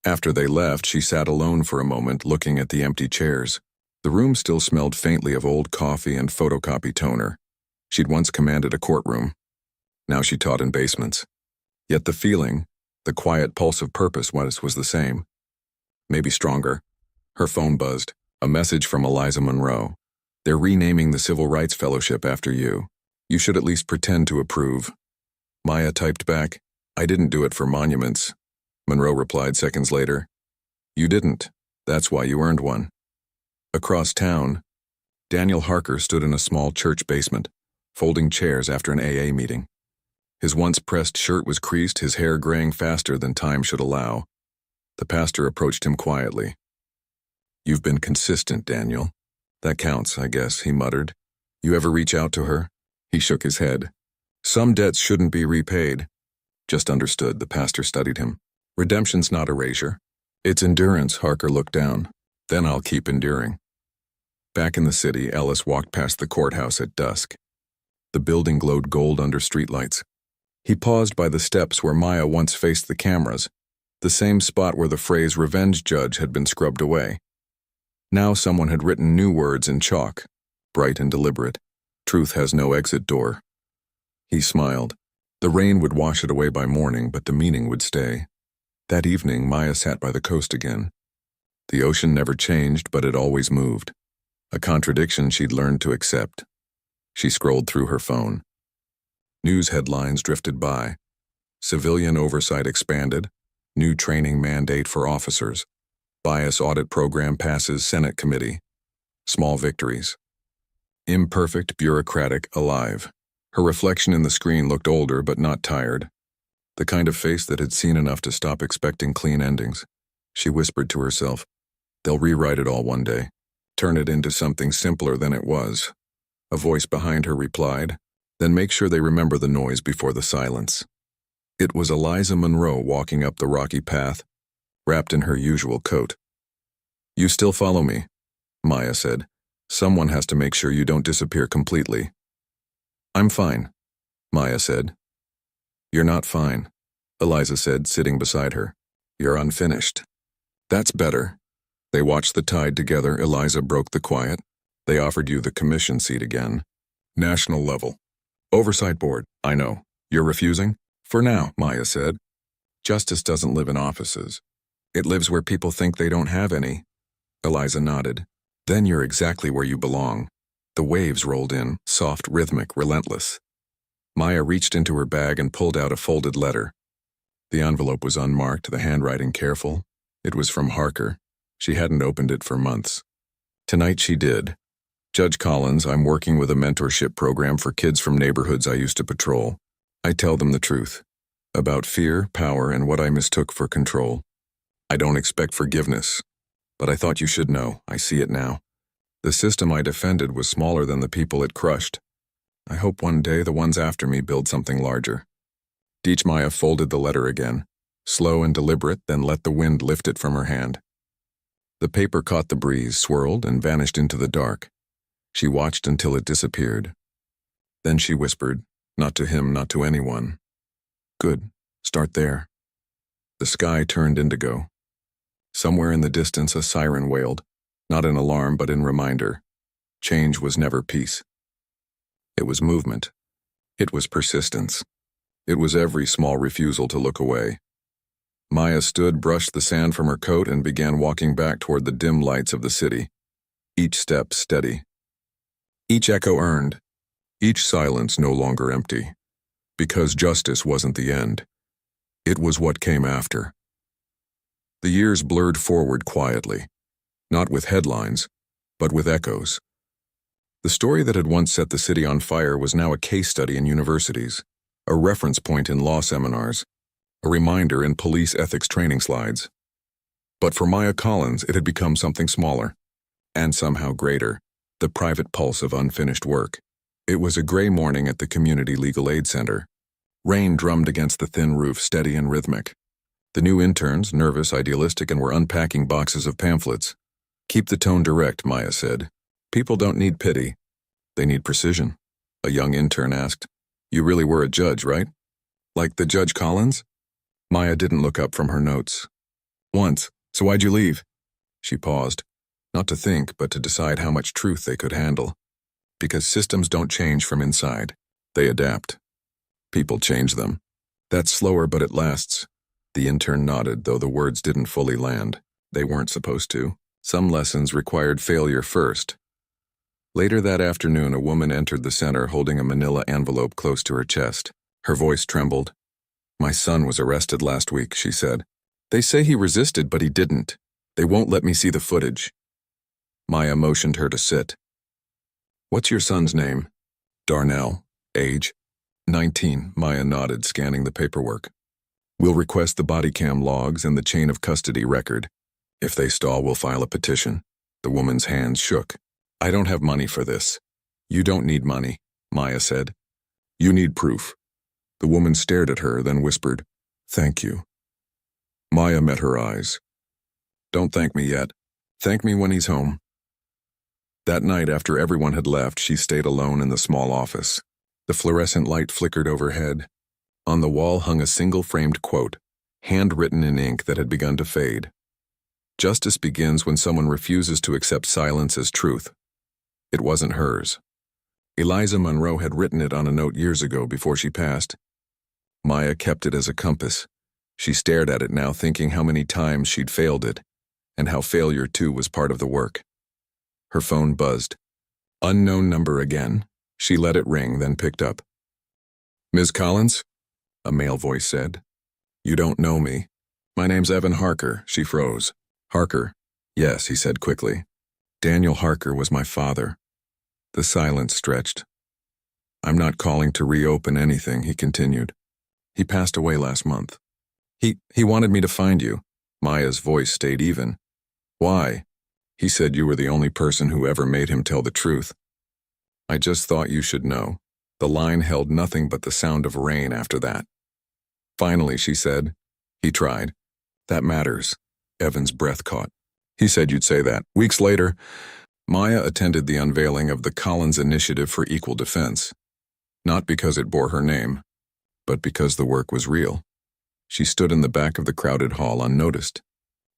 After they left, she sat alone for a moment, looking at the empty chairs. The room still smelled faintly of old coffee and photocopy toner. She'd once commanded a courtroom. Now she taught in basements. Yet the feeling, the quiet pulse of purpose was the same. Maybe stronger. Her phone buzzed. A message from Eliza Monroe. They're renaming the Civil Rights Fellowship after you. You should at least pretend to approve. Maya typed back, I didn't do it for monuments. Monroe replied seconds later, you didn't. That's why you earned one. Across town, Daniel Harker stood in a small church basement, folding chairs after an AA meeting. His once pressed shirt was creased, his hair graying faster than time should allow. The pastor approached him quietly. You've been consistent, Daniel. That counts, I guess, he muttered. You ever reach out to her? He shook his head. Some debts shouldn't be repaid. Just understood, the pastor studied him. Redemption's not erasure. It's endurance, Harker looked down. Then I'll keep enduring. Back in the city, Ellis walked past the courthouse at dusk. The building glowed gold under streetlights. He paused by the steps where Maya once faced the cameras, the same spot where the phrase revenge judge had been scrubbed away. Now someone had written new words in chalk, bright and deliberate. Truth has no exit door. He smiled. The rain would wash it away by morning, but the meaning would stay. That evening, Maya sat by the coast again. The ocean never changed, but it always moved. A contradiction she'd learned to accept. She scrolled through her phone. News headlines drifted by. Civilian oversight expanded. New training mandate for officers. Bias audit program passes Senate committee. Small victories. Imperfect, bureaucratic, alive. Her reflection in the screen looked older but not tired. The kind of face that had seen enough to stop expecting clean endings. She whispered to herself, they'll rewrite it all one day. Turn it into something simpler than it was. A voice behind her replied, then make sure they remember the noise before the silence. It was Eliza Monroe walking up the rocky path, wrapped in her usual coat. You still follow me, Maya said. Someone has to make sure you don't disappear completely. I'm fine, Maya said. You're not fine, Eliza said, sitting beside her. You're unfinished. That's better. They watched the tide together. Eliza broke the quiet. They offered you the commission seat again. National level. Oversight board, I know. You're refusing? For now, Maya said. Justice doesn't live in offices. It lives where people think they don't have any. Eliza nodded. Then you're exactly where you belong. The waves rolled in, soft, rhythmic, relentless. Maya reached into her bag and pulled out a folded letter. The envelope was unmarked, the handwriting careful. It was from Harker. She hadn't opened it for months. Tonight she did. Judge Collins, I'm working with a mentorship program for kids from neighborhoods I used to patrol. I tell them the truth. About fear, power, and what I mistook for control. I don't expect forgiveness. But I thought you should know. I see it now. The system I defended was smaller than the people it crushed. I hope one day the ones after me build something larger. Maya folded the letter again, slow and deliberate, then let the wind lift it from her hand. The paper caught the breeze, swirled, and vanished into the dark. She watched until it disappeared. Then she whispered, not to him, not to anyone. Good. Start there. The sky turned indigo. Somewhere in the distance a siren wailed, not in alarm but in reminder. Change was never peace. It was movement. It was persistence. It was every small refusal to look away. Maya stood, brushed the sand from her coat, and began walking back toward the dim lights of the city. Each step steady. Each echo earned. Each silence no longer empty. Because justice wasn't the end. It was what came after. The years blurred forward quietly, not with headlines, but with echoes. The story that had once set the city on fire was now a case study in universities, a reference point in law seminars, a reminder in police ethics training slides. But for Maya Collins, it had become something smaller, and somehow greater, the private pulse of unfinished work. It was a gray morning at the Community Legal Aid Center. Rain drummed against the thin roof, steady and rhythmic. The new interns, nervous, idealistic, and were unpacking boxes of pamphlets. Keep the tone direct, Maya said. People don't need pity. They need precision. A young intern asked, You really were a judge, right? Like the Judge Collins? Maya didn't look up from her notes. Once. So why'd you leave? She paused, not to think, but to decide how much truth they could handle. Because systems don't change from inside. They adapt. People change them. That's slower, but it lasts. The intern nodded, though the words didn't fully land. They weren't supposed to. Some lessons required failure first. Later that afternoon, a woman entered the center holding a manila envelope close to her chest. Her voice trembled. My son was arrested last week, she said. They say he resisted, but he didn't. They won't let me see the footage. Maya motioned her to sit. What's your son's name? Darnell. Age? 19, Maya nodded, scanning the paperwork. We'll request the body cam logs and the chain of custody record. If they stall, we'll file a petition. The woman's hands shook. I don't have money for this. You don't need money, Maya said. You need proof. The woman stared at her, then whispered, Thank you. Maya met her eyes. Don't thank me yet. Thank me when he's home. That night, after everyone had left, she stayed alone in the small office. The fluorescent light flickered overhead. On the wall hung a single framed quote, handwritten in ink that had begun to fade. Justice begins when someone refuses to accept silence as truth. It wasn't hers. Eliza Monroe had written it on a note years ago before she passed. Maya kept it as a compass. She stared at it now, thinking how many times she'd failed it, and how failure too was part of the work. Her phone buzzed. Unknown number again. She let it ring, then picked up. Ms. Collins? A male voice said. You don't know me. My name's Evan Harker. She froze. Harker? Yes, he said quickly. Daniel Harker was my father. The silence stretched. I'm not calling to reopen anything, he continued. He passed away last month. He wanted me to find you. Maya's voice stayed even. Why? He said you were the only person who ever made him tell the truth. I just thought you should know. The line held nothing but the sound of rain after that. Finally, she said. He tried. That matters. Evan's breath caught. He said you'd say that. Weeks later, Maya attended the unveiling of the Collins Initiative for Equal Defense. Not because it bore her name, but because the work was real. She stood in the back of the crowded hall unnoticed,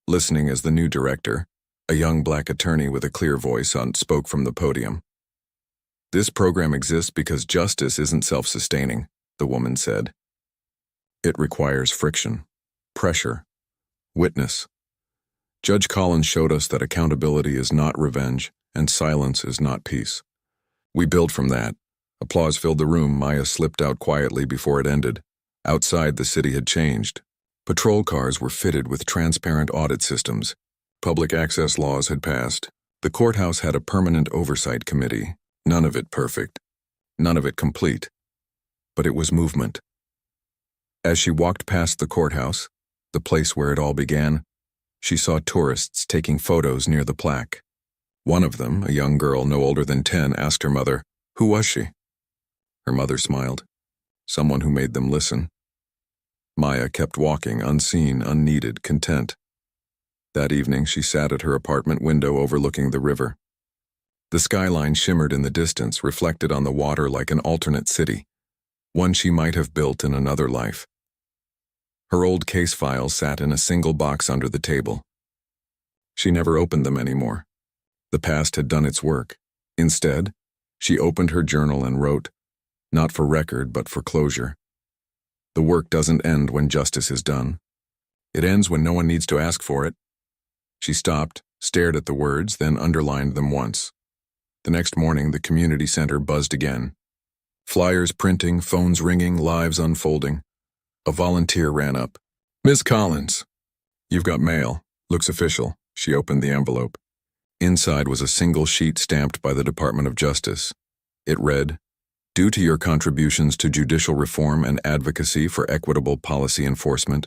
listening as the new director, a young black attorney with a clear voice, spoke from the podium. This program exists because justice isn't self-sustaining, the woman said. It requires friction, pressure, witness. Judge Collins showed us that accountability is not revenge, and silence is not peace. We build from that. Applause filled the room. Maya slipped out quietly before it ended. Outside, the city had changed. Patrol cars were fitted with transparent audit systems. Public access laws had passed. The courthouse had a permanent oversight committee. None of it perfect. None of it complete. But it was movement. As she walked past the courthouse, the place where it all began, she saw tourists taking photos near the plaque. One of them, a young girl no older than 10, asked her mother, "Who was she?" Her mother smiled. Someone who made them listen. Maya kept walking, unseen, unneeded, content. That evening, she sat at her apartment window overlooking the river. The skyline shimmered in the distance, reflected on the water like an alternate city, one she might have built in another life. Her old case files sat in a single box under the table. She never opened them anymore. The past had done its work. Instead, she opened her journal and wrote, not for record, but for closure. The work doesn't end when justice is done. It ends when no one needs to ask for it. She stopped, stared at the words, then underlined them once. The next morning, the community center buzzed again. Flyers printing, phones ringing, lives unfolding. A volunteer ran up. "Miss Collins, you've got mail. Looks official." She opened the envelope. Inside was a single sheet stamped by the Department of Justice. It read, "Due to your contributions to judicial reform and advocacy for equitable policy enforcement,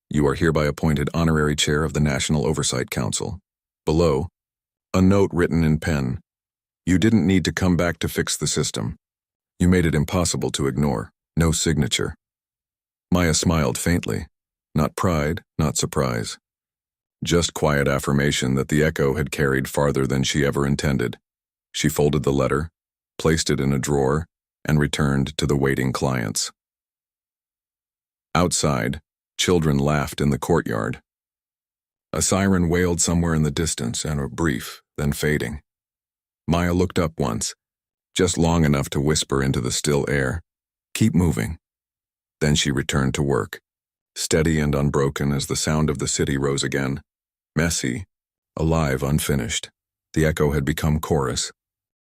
you are hereby appointed honorary chair of the National Oversight Council." Below, a note written in pen. "You didn't need to come back to fix the system. You made it impossible to ignore. No signature." Maya smiled faintly. Not pride, not surprise. Just quiet affirmation that the echo had carried farther than she ever intended. She folded the letter, placed it in a drawer, and returned to the waiting clients. Outside, Children laughed in the courtyard. A siren wailed somewhere in the distance, and a brief, then fading. Maya looked up once, just long enough to whisper into the still air, "Keep moving." Then she returned to work, steady and unbroken as the sound of the city rose again. Messy, alive, unfinished. The echo had become chorus,